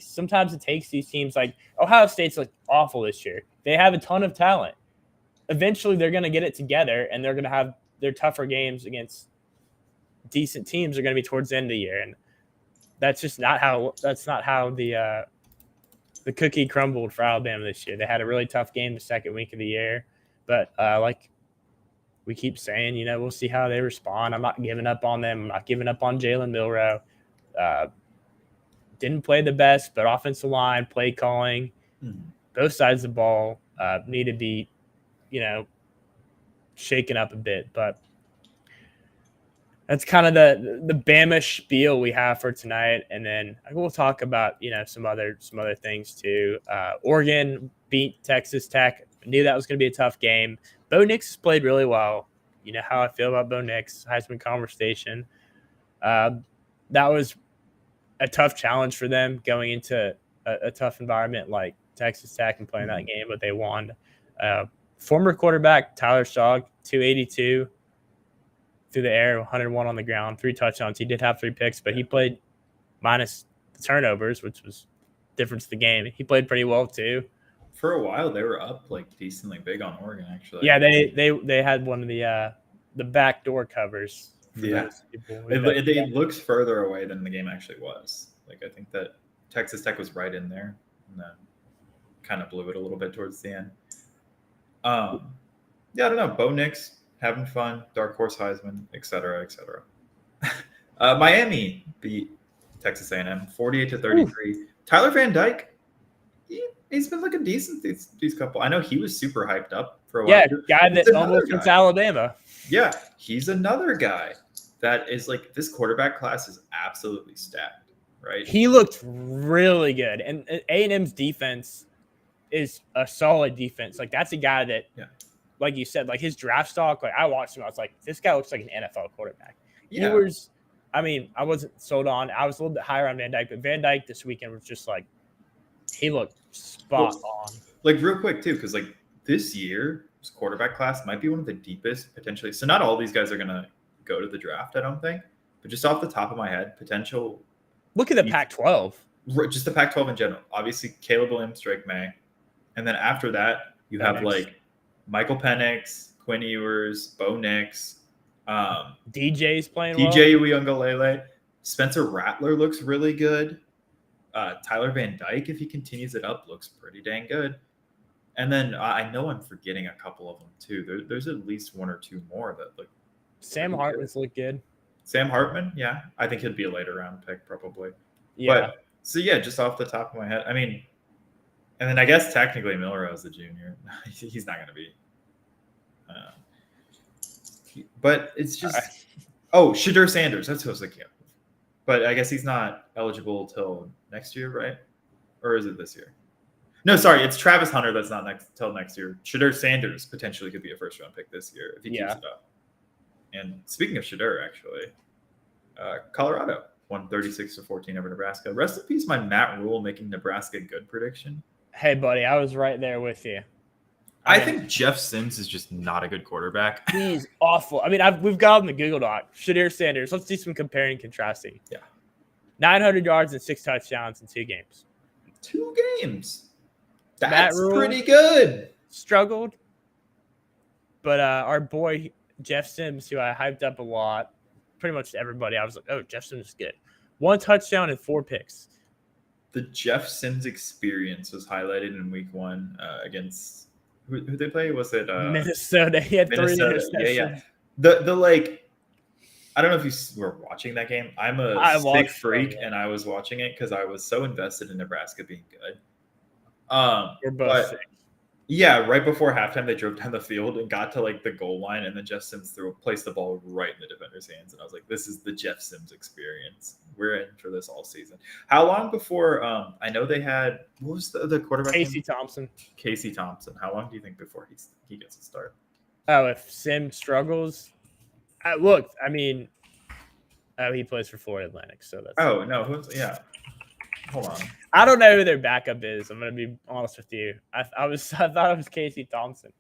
sometimes it takes these teams like Ohio State's like awful this year. They have a ton of talent. Eventually, they're going to get it together, and they're going to have their tougher games against decent teams are going to be towards the end of the year, and that's just not how the cookie crumbled for Alabama this year. They had a really tough game the second week of the year, but like we keep saying, we'll see how they respond. I'm not giving up on them. I'm not giving up on Jalen Milroe. Didn't play the best, but offensive line, play calling, both sides of the ball need to be, shaken up a bit. But that's kind of the Bama spiel we have for tonight, and then we'll talk about some other things too. Oregon beat Texas Tech. I knew that was going to be a tough game. Bo Nix has played really well. You know how I feel about Bo Nix. Heisman conversation. That was a tough challenge for them going into a tough environment like Texas Tech and playing that game, but they won. Former quarterback Tyler Shogg, 282 through the air, 101 on the ground, 3 touchdowns. He did have 3 picks, but he played minus the turnovers, which was difference to the game. He played pretty well too. For a while, they were up like decently big on Oregon, actually. Yeah, they had one of the backdoor covers. Yeah, it looks further away than the game actually was. Like, I think that Texas Tech was right in there, and then kind of blew it a little bit towards the end. I don't know. Bo Nix having fun, dark horse Heisman, et cetera, et cetera. Miami beat Texas A&M 48-33. Tyler Van Dyke, he's been looking decent these couple. I know he was super hyped up for a while. Yeah, guy that almost went to Alabama. Yeah, he's another guy that is like, this quarterback class is absolutely stacked, right? He looked really good, and A&M's defense is a solid defense. Like, that's a guy that, like you said, like his draft stock, like I watched him, I was like, this guy looks like an NFL quarterback. Yeah. I wasn't sold on. I was a little bit higher on Van Dyke, but Van Dyke this weekend was just like, he looked spot on. Like, real quick too, because like this year's quarterback class might be one of the deepest potentially. So not all these guys are gonna go to the draft, I don't think, but just off the top of my head, potential. Look at the Pac-12. Just the Pac-12 in general. Obviously, Caleb Williams, Drake May, and then after that, you have like Michael Penix, Quinn Ewers, Bo Nix. DJ's playing DJ Uiagalelei. Spencer Rattler looks really good. Tyler Van Dyke, if he continues it up, looks pretty dang good. And then I know I'm forgetting a couple of them too. There's at least 1 or 2 more that look. Sam Hartman's look good. Sam Hartman, yeah. I think he'll be a later round pick probably. Yeah. But, so yeah, just off the top of my head, I mean, and then I guess technically Milroe is a junior. He's not going to be. But it's just Shadur Sanders. That's who I was thinking of. But I guess he's not eligible till next year, right? Or is it this year? No, sorry, it's Travis Hunter that's not till next year. Shadur Sanders potentially could be a first-round pick this year if he keeps it up. And speaking of Shadur, actually, Colorado won 36-14 over Nebraska. Rest in peace, my Matt Rule making Nebraska good prediction. Hey, buddy, I was right there with you. I think Jeff Sims is just not a good quarterback. He's awful. I mean, we've got on the Google Doc. Shadur Sanders. Let's do some comparing and contrasting. Yeah. 900 yards and 6 touchdowns in 2 games. 2 games. That's pretty good. Struggled. But our boy Jeff Sims, who I hyped up a lot, pretty much everybody, I was like, oh, Jeff Sims is good. 1 touchdown and 4 picks. The Jeff Sims experience was highlighted in week 1 against who they play? Was it Minnesota? He had Minnesota. 3 interceptions. Yeah. The like, I don't know if you were watching that game. I'm a sick freak, and I was watching it because I was so invested in Nebraska being good. We're both sick. Yeah, right before halftime, they drove down the field and got to like the goal line, and then Jeff Sims placed the ball right in the defender's hands, and I was like, "This is the Jeff Sims experience. We're in for this all season." How long before? I know they had what was the quarterback Casey name? Thompson. Casey Thompson. How long do you think before he gets a start? Oh, if Sim struggles, look, I mean, he plays for Florida Atlantic, so that's. Oh no, yeah. Hold on. I don't know who their backup is. I'm gonna be honest with you. I thought it was Casey Thompson.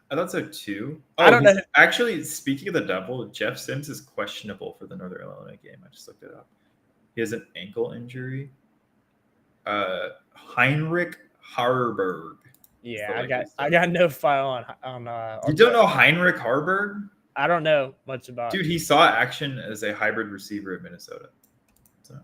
I thought so too. I don't know. Actually, speaking of the Devil, Jeff Sims is questionable for the Northern Illinois game. I just looked it up. He has an ankle injury. Heinrich Harburg. Yeah, I got no file on. You don't know Heinrich Harburg? I don't know much about. Dude, he saw action as a hybrid receiver at Minnesota. So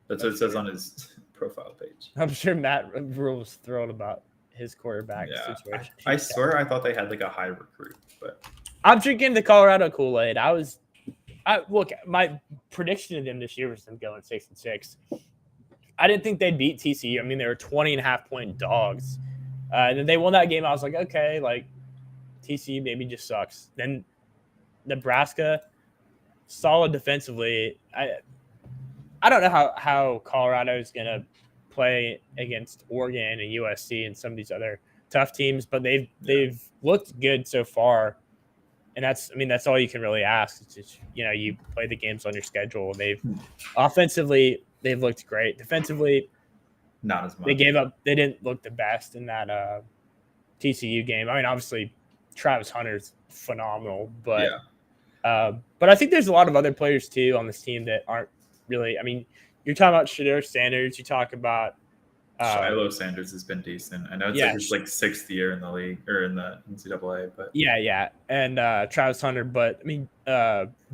that's what it says on his profile page. I'm sure Matt Rule was thrilled about his quarterback situation. I swear I thought they had like a high recruit, but I'm drinking the Colorado Kool-Aid. Look, my prediction of them this year was them going 6-6. I didn't think they'd beat TCU. I mean, they were 20.5-point dogs. And then they won that game. I was like, okay, like TCU maybe just sucks. Then Nebraska, solid defensively. I don't know how Colorado is going to play against Oregon and USC and some of these other tough teams, but they've looked good so far. And that's all you can really ask. It's just, you play the games on your schedule. Offensively, they've looked great. Defensively, not as much. They gave up. They didn't look the best in that TCU game. I mean, obviously, Travis Hunter's phenomenal, but I think there's a lot of other players too on this team that aren't really. I mean, you're talking about Shedeur Sanders. You talk about Shiloh Sanders has been decent. I know it's like his 6th year in the league or in the NCAA, but yeah, and Travis Hunter. But I mean,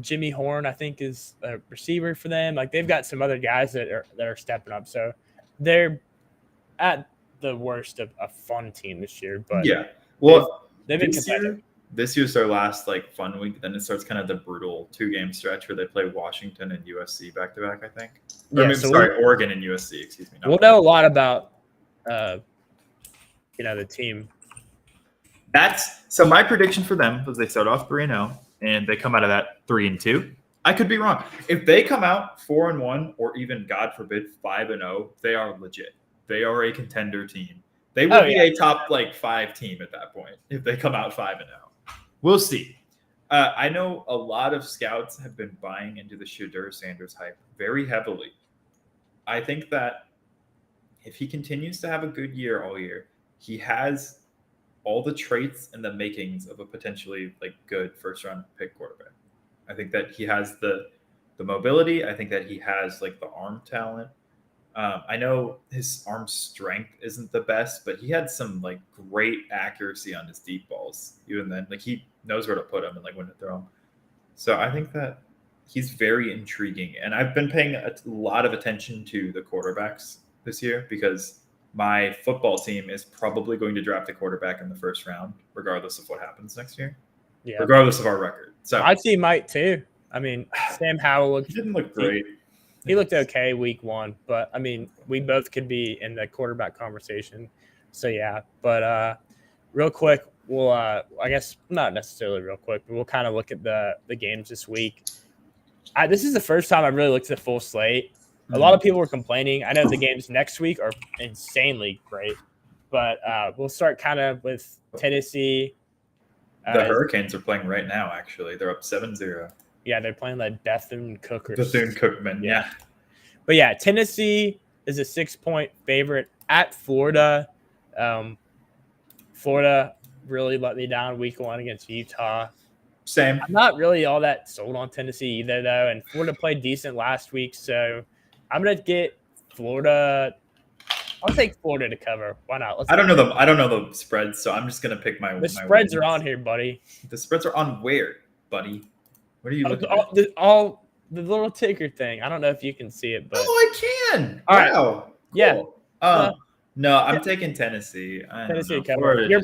Jimmy Horn, I think, is a receiver for them. Like they've got some other guys that are stepping up. So they're at the worst of a fun team this year. But yeah, well, they've been competitive. This year's their last like fun week. Then it starts kind of the brutal 2-game stretch where they play Washington and USC back to back. I think. Oregon and USC. Excuse me. We'll know a lot about, the team. So my prediction for them was they start off 3-0 and they come out of that 3-2. I could be wrong. If they come out 4-1 or even, God forbid, 5-0, they are legit. They are a contender team. They will be a top 5 team at that point if they come out 5-0. We'll see. I know a lot of scouts have been buying into the Shedeur Sanders hype very heavily. I think that if he continues to have a good year all year, he has all the traits and the makings of a potentially good first-round pick quarterback. I think that he has the mobility. I think that he has the arm talent. I know his arm strength isn't the best, but he had some great accuracy on his deep balls. Even then, he knows where to put them and when to throw them. So I think that he's very intriguing, and I've been paying a lot of attention to the quarterbacks this year because my football team is probably going to draft a quarterback in the first round, regardless of what happens next year. Yeah, regardless of our record. So my team might too. I mean, Sam Howell didn't look great. He looked okay week 1, but I mean, we both could be in the quarterback conversation. So yeah, but real quick, we'll I guess not necessarily real quick, but we'll kind of look at the games this week. This is the first time I've really looked at the full slate. A lot of people were complaining. I know the games next week are insanely great, but we'll start kind of with Tennessee. The Hurricanes are playing right now, actually. They're up 7-0. Yeah, they're playing like Bethune-Cookman. Bethune-Cookman, yeah. But yeah, Tennessee is a 6-point favorite at Florida. Florida really let me down week 1 against Utah. Same. I'm not really all that sold on Tennessee either, though. And Florida played decent last week, so I'm gonna get Florida. I'll take Florida to cover. Why not? I don't know the spreads, so I'm just gonna pick my. The spreads are on here, buddy. The spreads are on where, buddy? What are you looking at? The little ticker thing. I don't know if you can see it, but I can. All right. Wow. Cool. Yeah. No, I'm taking Tennessee. Tennessee cover. You're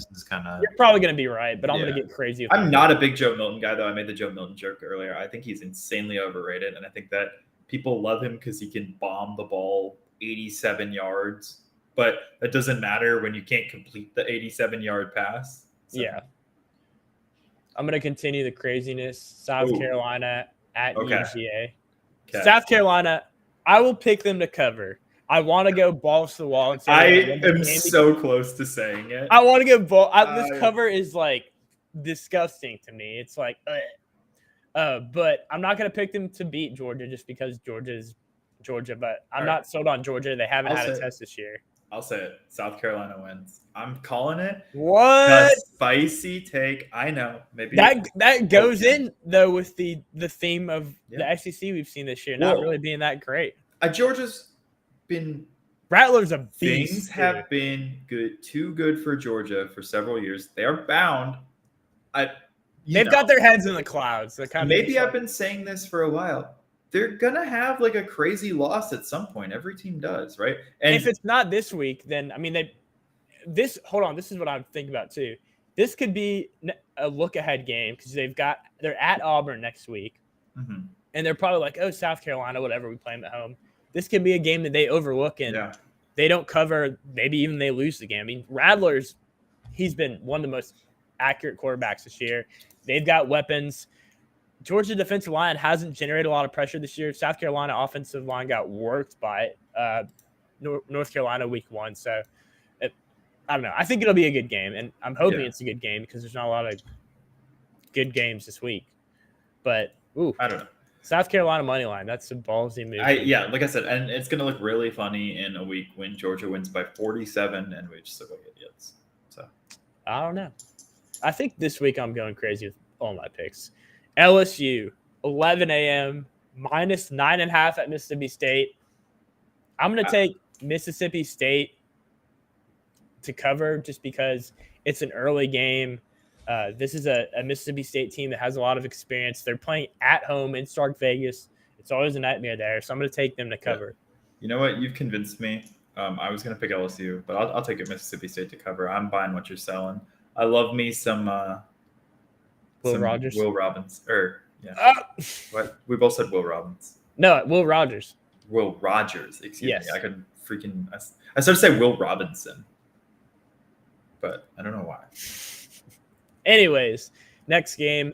probably going to be right, but I'm going to get crazy. I'm not a big Joe Milton guy, though. I made the Joe Milton joke earlier. I think he's insanely overrated, and I think that people love him because he can bomb the ball 87 yards but that doesn't matter when you can't complete the 87-yard pass. So. Yeah. I'm going to continue the craziness. South Carolina at UGA. Okay. South Carolina, I will pick them to cover. I want to go balls to the wall and say I am so close to saying it. I want to go ball. This cover is like disgusting to me. It's like, but I'm not going to pick them to beat Georgia just because Georgia's Georgia. But I'm not sold on Georgia. They haven't had a test this year. I'll say it. South Carolina wins. I'm calling it. What? A spicy take. I know. Maybe that goes in though with the theme of the SEC we've seen this year not really being that great. Georgia's been Rattler's a beast. Things have been too good for Georgia for several years. They are bound. They've got their heads in the clouds. Maybe I've been saying this for a while. They're gonna have like a crazy loss at some point. Every team does, right? And if it's not this week, then I mean hold on. This is what I'm thinking about too. This could be a look ahead game because they're at Auburn next week, and they're probably like, oh, South Carolina, whatever, we play them at home. This could be a game that they overlook and they don't cover. Maybe even they lose the game. I mean, he's been one of the most accurate quarterbacks this year. They've got weapons. Georgia defensive line hasn't generated a lot of pressure this year. South Carolina offensive line got worked by North Carolina week 1. So I don't know. I think it'll be a good game, and I'm hoping it's a good game because there's not a lot of good games this week. But I don't know. South Carolina money line. That's a ballsy move. Like I said, and it's going to look really funny in a week when Georgia wins by 47 and we just look like idiots. So I don't know. I think this week I'm going crazy with all my picks. LSU, 11 a.m., minus 9.5 at Mississippi State. I'm going to take Mississippi State to cover just because it's an early game. This is a Mississippi State team that has a lot of experience. They're playing at home in Stark Vegas. It's always a nightmare there, so I'm going to take them to cover. You know what? You've convinced me. I was going to pick LSU, but I'll take it Mississippi State to cover. I'm buying what you're selling. I love me some Will Rogers. Will Robbins. What? We both said Will Robbins. No, Will Rogers. Will Rogers. Excuse me. I could freaking. I started to say Will Robinson, but I don't know why. Anyways, next game.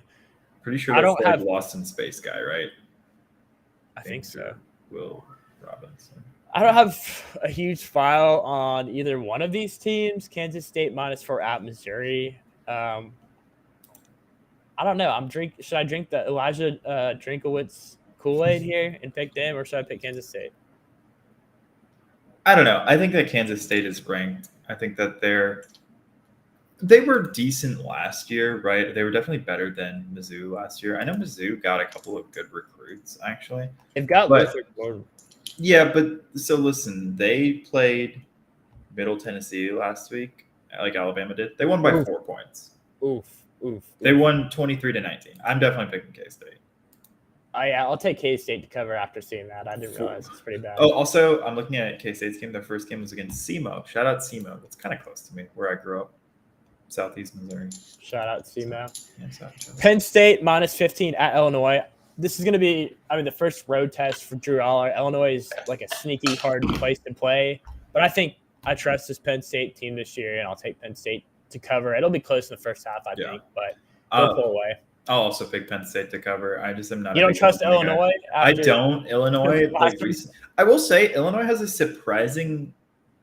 Pretty sure that's the Lost in Space guy, right? I think so. Will Robinson. I don't have a huge file on either one of these teams. Kansas State -4 at Missouri. I don't know. Should I drink the Elijah Drinkowitz Kool-Aid here and pick them, or should I pick Kansas State? I don't know. I think that Kansas State is ranked. I think that they were decent last year, right? They were definitely better than Mizzou last year. I know Mizzou got a couple of good recruits, actually. They've got Luther Gordon. Yeah, but so listen, they played Middle Tennessee last week, like Alabama did. They won by 4 points. Oof. They won 23-19. I'm definitely picking K-State. I'll take K-State to cover after seeing that. I didn't realize it's pretty bad. Oh, also, I'm looking at K-State's game. Their first game was against SEMO. Shout out SEMO. That's kind of close to me, where I grew up. Southeast Missouri. Shout out SEMO. Yeah, Penn State -15 at Illinois. This is going to be, the first road test for Drew Aller. Illinois is like a sneaky hard place to play. But I think I trust this Penn State team this year, and I'll take Penn State to cover. It'll be close in the first half, I think, but they'll pull away. I'll also pick Penn State to cover. I just am not. You don't trust Illinois? I don't. Illinois. I will say Illinois has a surprising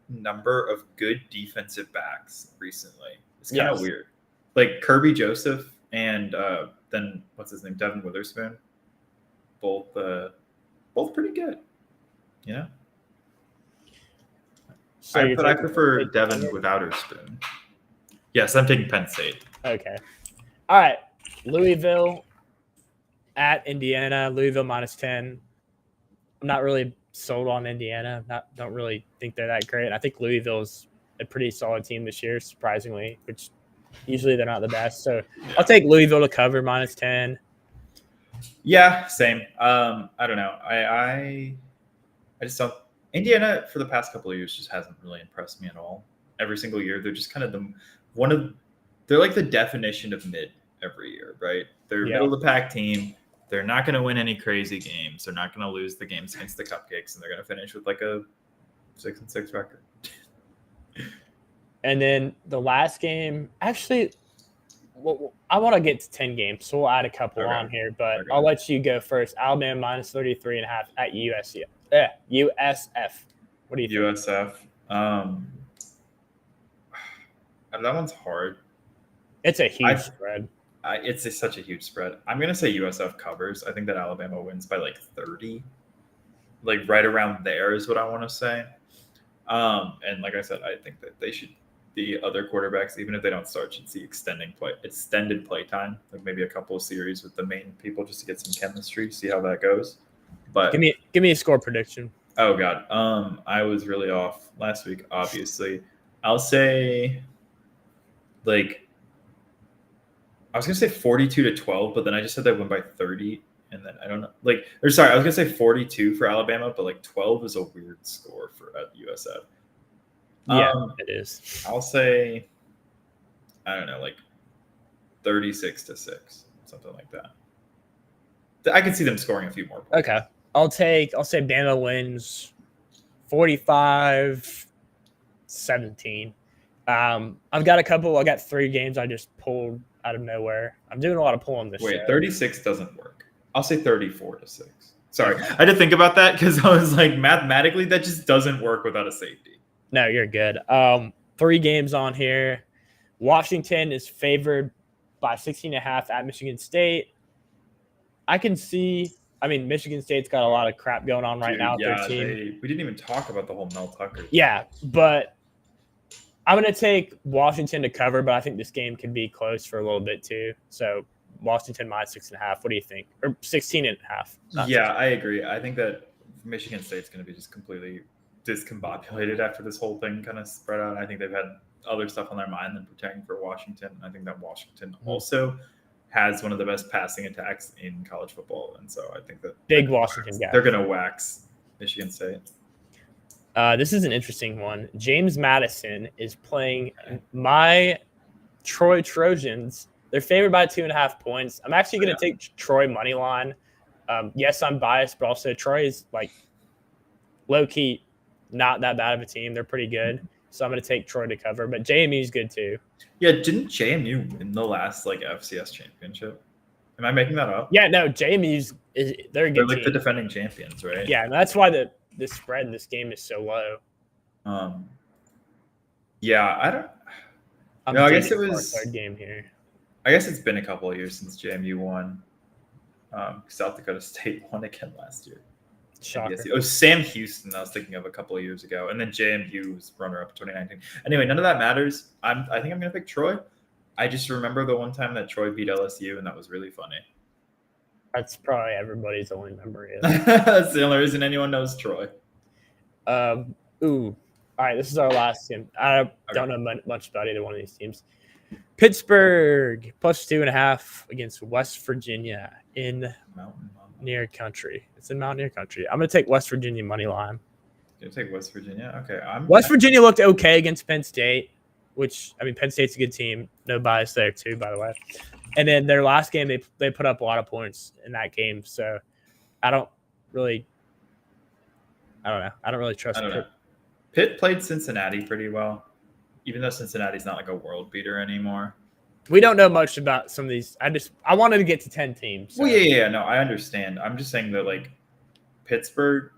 number of good defensive backs recently. It's kind of weird. Like Kirby Joseph and then what's his name? Devin Witherspoon. Both pretty good. Yeah. So but I prefer Devin without her spoon. Yes, I'm taking Penn State. Okay. All right. Louisville at Indiana. Louisville -10. I'm not really sold on Indiana. Don't really think they're that great. I think Louisville's a pretty solid team this year, surprisingly, which usually they're not the best. So I'll take Louisville to cover -10. Yeah, same. I don't know. I just don't. Indiana for the past couple of years just hasn't really impressed me at all. Every single year, they're just kind of they're like the definition of mid every year, right? They're a middle of the pack team. They're not going to win any crazy games. They're not going to lose the games against the Cupcakes, and they're going to finish with like a 6-6 record. And then the last game, actually, well, I want to get to 10 games, so we'll add a couple on here, but I'll let you go first. Alabama minus 33.5 at USC. USF. What do you think? USF. That one's hard. It's a huge spread. It's such a huge spread. I'm going to say USF covers. I think that Alabama wins by like 30. Like right around there is what I want to say. And like I said, I think that they should, the other quarterbacks, even if they don't start, should see extended play time, like maybe a couple of series with the main people just to get some chemistry, see how that goes. But give me a score prediction. Oh God, I was really off last week. Obviously, I'll say like I was gonna say 42-12, but then I just said they win by 30, and then I don't know. I was gonna say 42 for Alabama, but like 12 is a weird score for USF. Yeah, it is. I'll say, I don't know, like 36-6, something like that. I can see them scoring a few more points. Okay. I'll say Bama wins 45-17. I've got I got 3 games I just pulled out of nowhere. I'm doing a lot of pulling this show. 36 doesn't work. I'll say 34-6. Sorry. I had to think about that because I was like, mathematically, that just doesn't work without a safety. No, you're good. 3 games on here. Washington is favored by 16.5 at Michigan State. I can see. I mean, Michigan State's got a lot of crap going on right now. Yeah, we didn't even talk about the whole Mel Tucker. Yeah, but I'm going to take Washington to cover, but I think this game can be close for a little bit too. So Washington minus 6.5. What do you think? Or 16.5? Yeah, I agree. I think that Michigan State's going to be just completely discombobulated after this whole thing kind of spread out. I think they've had other stuff on their mind than preparing for Washington. I think that Washington also has one of the best passing attacks in college football, and so I think that big Washington guy. They're going to wax Michigan State. This is an interesting one. James Madison is playing my Troy Trojans. They're favored by 2.5 points. I'm actually going to take Troy money line. Yes, I'm biased, but also Troy is like low key, not that bad of a team. They're pretty good. So I'm going to take Troy to cover, but JMU is good too. Yeah, didn't JMU win the last FCS championship? Am I making that up? Yeah, no, JMU's they're a good team. The defending champions, right? Yeah, and that's why the spread in this game is so low. Yeah, I don't. I guess it was third game here. I guess it's been a couple of years since JMU won. South Dakota State won again last year. Shocker. It was Sam Houston I was thinking of a couple of years ago, and then JMU was runner-up 2019. Anyway, none of that matters. I think I'm going to pick Troy. I just remember the one time that Troy beat LSU, and that was really funny. That's probably everybody's only memory. That's the only reason anyone knows Troy. All right, this is our last game. I don't know much about either one of these teams. Pittsburgh plus 2.5 against West Virginia in Mountaineer Country. It's in Mountaineer Country. I'm going to take West Virginia money line. You're going to take West Virginia? Okay. West Virginia looked okay against Penn State, which, I mean, Penn State's a good team. No bias there, too, by the way. And then their last game, they put up a lot of points in that game. So I don't really trust Pitt. Pitt played Cincinnati pretty well, even though Cincinnati's not like a world beater anymore. We don't know much about some of these. I wanted to get to 10 teams. So. Well, yeah. No, I understand. I'm just saying that, like, Pittsburgh.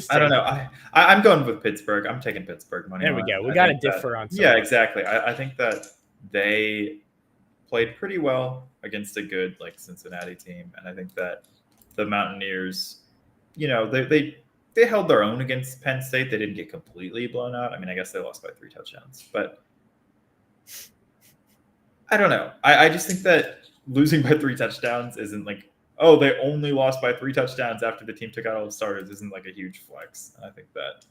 I don't know. I'm going with Pittsburgh. I'm taking Pittsburgh money. There we go. We got to differ on something. Yeah, exactly. I think that they played pretty well against a good Cincinnati team, and I think that the Mountaineers, they held their own against Penn State. They didn't get completely blown out. I mean, I guess they lost by 3 touchdowns, but I don't know. I just think that losing by 3 touchdowns isn't they only lost by 3 touchdowns after the team took out all the starters isn't a huge flex. And I think that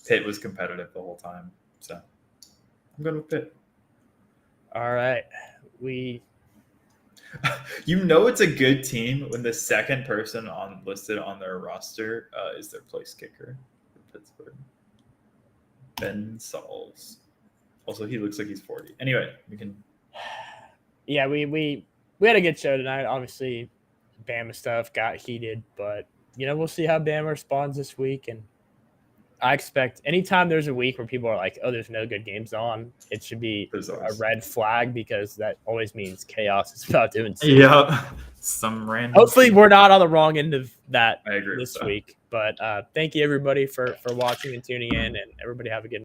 Pitt was competitive the whole time. So I'm going with Pitt. All right. It's a good team when the second person listed on their roster is their place kicker for Pittsburgh. Ben Sauls. Also, he looks like he's 40. Anyway, we can. Yeah, we had a good show tonight. Obviously, Bama stuff got heated, but we'll see how Bama responds this week, and I expect anytime there's a week where people are like, "Oh, there's no good games on," it should be a red flag because that always means chaos is about to ensue. Yeah, some random. Hopefully, we're not on the wrong end of that I agree this with that. week. But thank you everybody for watching and tuning in, and everybody have a good night.